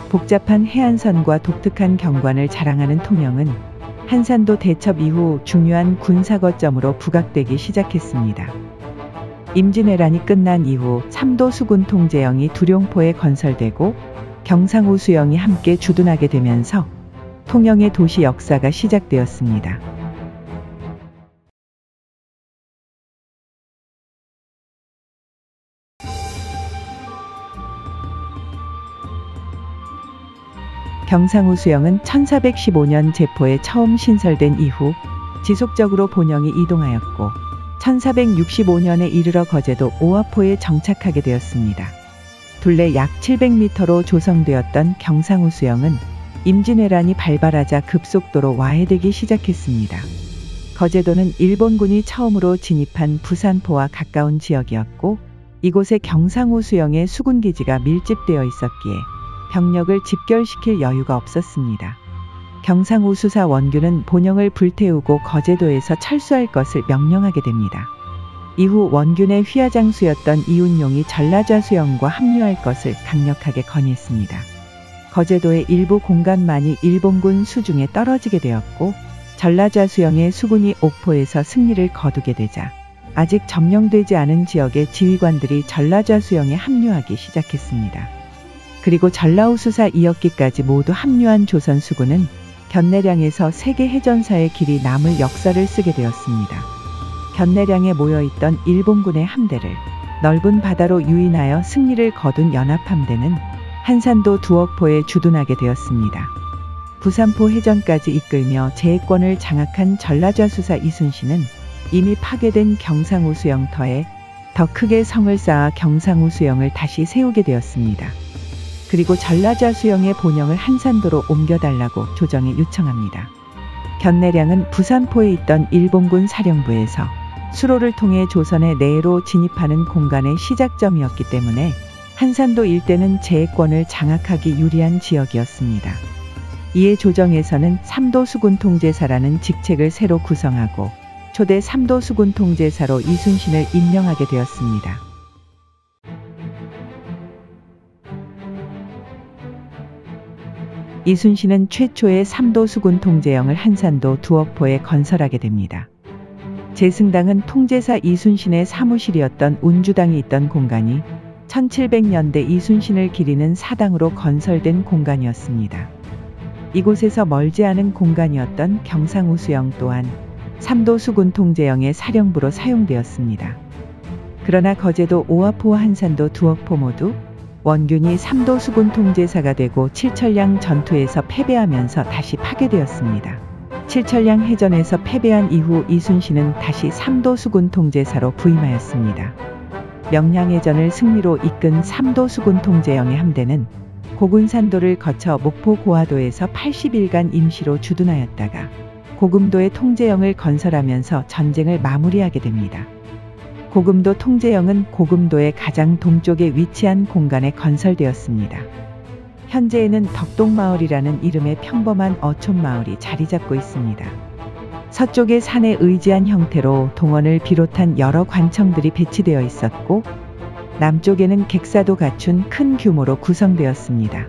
복잡한 해안선과 독특한 경관을 자랑하는 통영은 한산도 대첩 이후 중요한 군사거점으로 부각되기 시작했습니다. 임진왜란이 끝난 이후 삼도 수군 통제영이 두룡포에 건설되고 경상우 수영이 함께 주둔하게 되면서 통영의 도시 역사가 시작되었습니다. 경상우 수영은 1415년 제포에 처음 신설된 이후 지속적으로 본영이 이동하였고 1465년에 이르러 거제도 오화포에 정착하게 되었습니다. 둘레 약 700m로 조성되었던 경상우 수영은 임진왜란이 발발하자 급속도로 와해되기 시작했습니다. 거제도는 일본군이 처음으로 진입한 부산포와 가까운 지역이었고 이곳에 경상우 수영의 수군기지가 밀집되어 있었기에 병력을 집결시킬 여유가 없었습니다. 경상우 수사 원균은 본영을 불태우고 거제도에서 철수할 것을 명령하게 됩니다. 이후 원균의 휘하장수였던 이운용이 전라좌 수영과 합류할 것을 강력하게 건의했습니다. 거제도의 일부 공간만이 일본군 수중에 떨어지게 되었고 전라좌 수영의 수군이 옥포에서 승리를 거두게 되자 아직 점령되지 않은 지역의 지휘관들이 전라좌 수영에 합류하기 시작했습니다. 그리고 전라우 수사 2억기까지 모두 합류한 조선 수군은 견내량에서 세계 해전사의 길이 남을 역사를 쓰게 되었습니다. 견내량에 모여있던 일본군의 함대를 넓은 바다로 유인하여 승리를 거둔 연합함대는 한산도 두억포에 주둔하게 되었습니다. 부산포 해전까지 이끌며 제해권을 장악한 전라좌 수사 이순신은 이미 파괴된 경상우 수영터에 더 크게 성을 쌓아 경상우 수영을 다시 세우게 되었습니다. 그리고 전라좌 수영의 본영을 한산도로 옮겨달라고 조정에 요청합니다. 견내량은 부산포에 있던 일본군 사령부에서 수로를 통해 조선의 내로 진입하는 공간의 시작점이었기 때문에 한산도 일대는 제해권을 장악하기 유리한 지역이었습니다. 이에 조정에서는 삼도 수군 통제사라는 직책을 새로 구성하고 초대 삼도 수군 통제사로 이순신을 임명하게 되었습니다. 이순신은 최초의 삼도 수군 통제영을 한산도 두억포에 건설하게 됩니다. 제승당은 통제사 이순신의 사무실이었던 운주당이 있던 공간이 1700년대 이순신을 기리는 사당으로 건설된 공간이었습니다. 이곳에서 멀지 않은 공간이었던 경상우 수영 또한 삼도 수군 통제영의 사령부로 사용되었습니다. 그러나 거제도 오화포와 한산도 두억포 모두 원균이 삼도 수군 통제사가 되고 칠천량 전투에서 패배하면서 다시 파괴되었습니다. 칠천량 해전에서 패배한 이후 이순신은 다시 삼도 수군 통제사로 부임하였습니다. 명량해전을 승리로 이끈 삼도 수군 통제영의 함대는 고군산도를 거쳐 목포 고화도에서 80일간 임시로 주둔하였다가 고금도의 통제영을 건설하면서 전쟁을 마무리하게 됩니다. 고금도 통제영은 고금도의 가장 동쪽에 위치한 공간에 건설되었습니다. 현재에는 덕동마을이라는 이름의 평범한 어촌마을이 자리 잡고 있습니다. 서쪽의 산에 의지한 형태로 동원을 비롯한 여러 관청들이 배치되어 있었고 남쪽에는 객사도 갖춘 큰 규모로 구성되었습니다.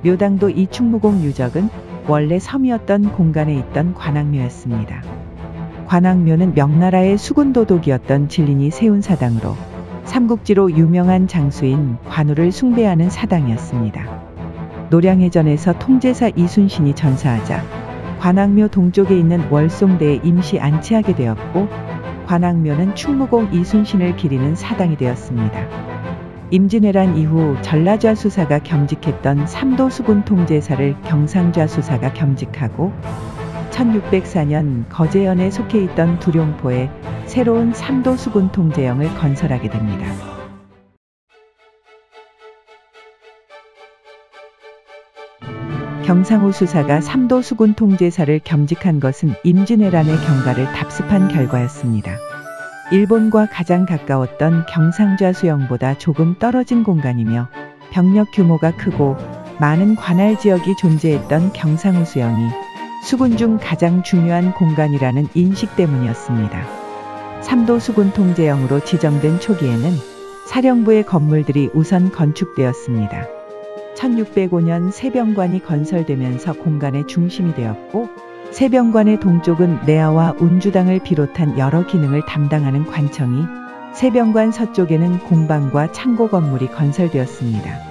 묘당도 이충무공 유적은 원래 섬이었던 공간에 있던 관악묘였습니다. 관악묘는 명나라의 수군도독이었던 진린이 세운 사당으로 삼국지로 유명한 장수인 관우를 숭배하는 사당이었습니다. 노량해전에서 통제사 이순신이 전사하자 관악묘 동쪽에 있는 월송대에 임시 안치하게 되었고 관악묘는 충무공 이순신을 기리는 사당이 되었습니다. 임진왜란 이후 전라좌 수사가 겸직했던 삼도 수군 통제사를 경상좌 수사가 겸직하고 1604년 거제연에 속해 있던 두룡포에 새로운 삼도 수군 통제영을 건설하게 됩니다. 경상우 수사가 삼도 수군 통제사를 겸직한 것은 임진왜란의 경과를 답습한 결과였습니다. 일본과 가장 가까웠던 경상좌 수영보다 조금 떨어진 공간이며 병력 규모가 크고 많은 관할 지역이 존재했던 경상우 수영이 수군 중 가장 중요한 공간이라는 인식 때문이었습니다. 삼도 수군 통제영으로 지정된 초기에는 사령부의 건물들이 우선 건축되었습니다. 1605년 세병관이 건설되면서 공간의 중심이 되었고, 세병관의 동쪽은 내하와 운주당을 비롯한 여러 기능을 담당하는 관청이, 세병관 서쪽에는 공방과 창고 건물이 건설되었습니다.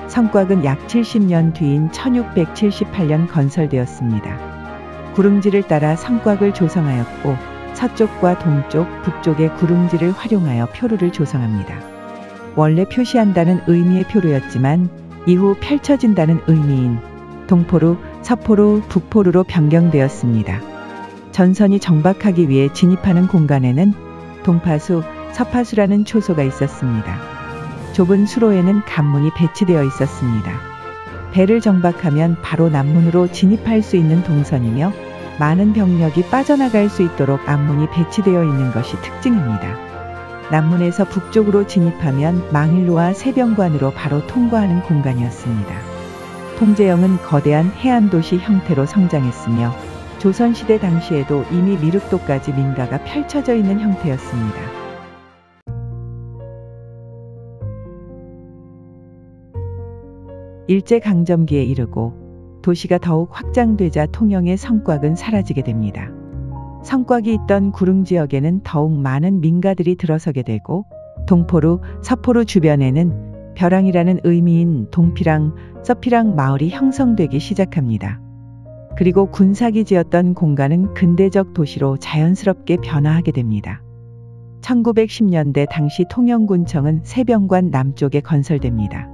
성곽은 약 70년 뒤인 1678년 건설되었습니다. 구릉지를 따라 성곽을 조성하였고, 서쪽과 동쪽, 북쪽의 구릉지를 활용하여 표루를 조성합니다. 원래 표시한다는 의미의 표루였지만 이후 펼쳐진다는 의미인 동포루, 서포루, 북포루로 변경되었습니다. 전선이 정박하기 위해 진입하는 공간에는 동파수, 서파수라는 초소가 있었습니다. 좁은 수로에는 간문이 배치되어 있었습니다. 배를 정박하면 바로 남문으로 진입할 수 있는 동선이며 많은 병력이 빠져나갈 수 있도록 앞문이 배치되어 있는 것이 특징입니다. 남문에서 북쪽으로 진입하면 망일로와 세병관으로 바로 통과하는 공간이었습니다. 통제영은 거대한 해안도시 형태로 성장했으며 조선시대 당시에도 이미 미륵도까지 민가가 펼쳐져 있는 형태였습니다. 일제강점기에 이르고 도시가 더욱 확장되자 통영의 성곽은 사라지게 됩니다. 성곽이 있던 구릉 지역에는 더욱 많은 민가들이 들어서게 되고, 동포루, 서포루 주변에는 벼랑이라는 의미인 동피랑, 서피랑 마을이 형성되기 시작합니다. 그리고 군사기지였던 공간은 근대적 도시로 자연스럽게 변화하게 됩니다. 1910년대 당시 통영군청은 세병관 남쪽에 건설됩니다.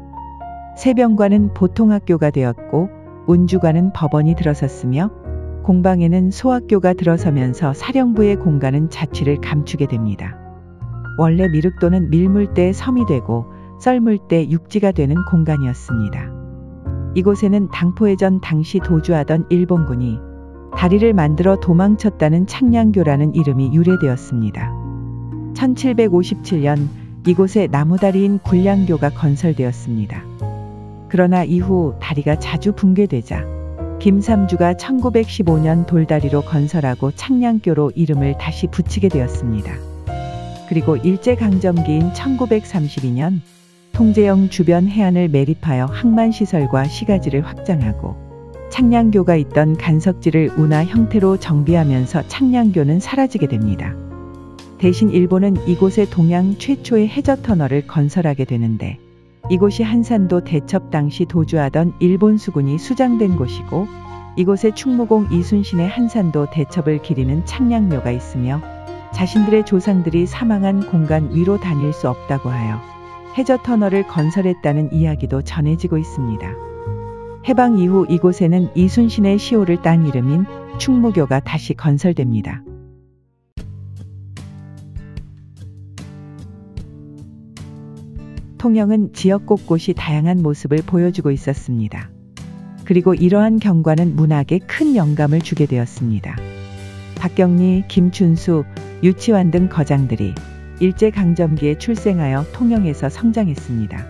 세병관은 보통학교가 되었고, 운주관은 법원이 들어섰으며, 공방에는 소학교가 들어서면서 사령부의 공간은 자취를 감추게 됩니다. 원래 미륵도는 밀물때 섬이 되고 썰물때 육지가 되는 공간이었습니다. 이곳에는 당포해전 당시 도주하던 일본군이 다리를 만들어 도망쳤다는 창량교라는 이름이 유래되었습니다. 1757년 이곳에 나무다리인 굴량교가 건설되었습니다. 그러나 이후 다리가 자주 붕괴되자 김삼주가 1915년 돌다리로 건설하고 창량교로 이름을 다시 붙이게 되었습니다. 그리고 일제강점기인 1932년 통제영 주변 해안을 매립하여 항만시설과 시가지를 확장하고 창량교가 있던 간석지를 운하 형태로 정비하면서 창량교는 사라지게 됩니다. 대신 일본은 이곳에 동양 최초의 해저터널을 건설하게 되는데, 이곳이 한산도 대첩 당시 도주하던 일본 수군이 수장된 곳이고, 이곳에 충무공 이순신의 한산도 대첩을 기리는 창량묘가 있으며 자신들의 조상들이 사망한 공간 위로 다닐 수 없다고 하여 해저터널을 건설했다는 이야기도 전해지고 있습니다. 해방 이후 이곳에는 이순신의 시호를 딴 이름인 충무교가 다시 건설됩니다. 통영은 지역 곳곳이 다양한 모습을 보여주고 있었습니다. 그리고 이러한 경관은 문학에 큰 영감을 주게 되었습니다. 박경리, 김춘수, 유치환 등 거장들이 일제강점기에 출생하여 통영에서 성장했습니다.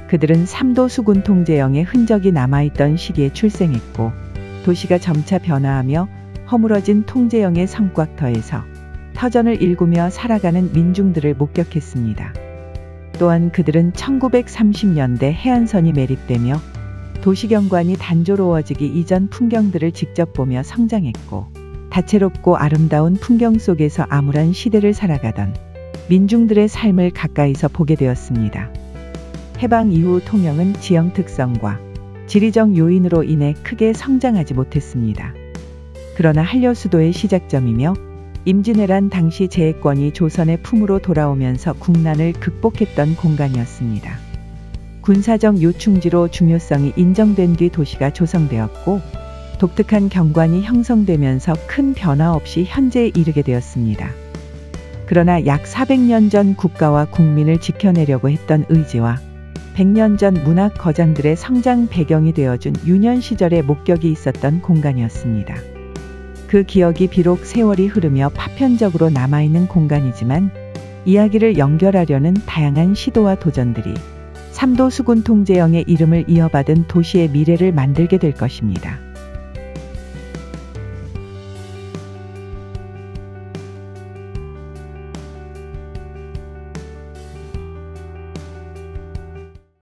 그들은 삼도 수군 통제영의 흔적이 남아있던 시기에 출생했고, 도시가 점차 변화하며 허물어진 통제영의 성곽터에서 터전을 일구며 살아가는 민중들을 목격했습니다. 또한 그들은 1930년대 해안선이 매립되며 도시경관이 단조로워지기 이전 풍경들을 직접 보며 성장했고, 다채롭고 아름다운 풍경 속에서 암울한 시대를 살아가던 민중들의 삶을 가까이서 보게 되었습니다. 해방 이후 통영은 지형 특성과 지리적 요인으로 인해 크게 성장하지 못했습니다. 그러나 한려수도의 시작점이며 임진왜란 당시 재해권이 조선의 품으로 돌아오면서 국난을 극복했던 공간이었습니다. 군사적 요충지로 중요성이 인정된 뒤 도시가 조성되었고, 독특한 경관이 형성되면서 큰 변화 없이 현재에 이르게 되었습니다. 그러나 약 400년 전 국가와 국민을 지켜내려고 했던 의지와 100년 전 문학 거장들의 성장 배경이 되어준 유년 시절의 목격이 있었던 공간이었습니다. 그 기억이 비록 세월이 흐르며 파편적으로 남아있는 공간이지만, 이야기를 연결하려는 다양한 시도와 도전들이 삼도 수군 통제영의 이름을 이어받은 도시의 미래를 만들게 될 것입니다.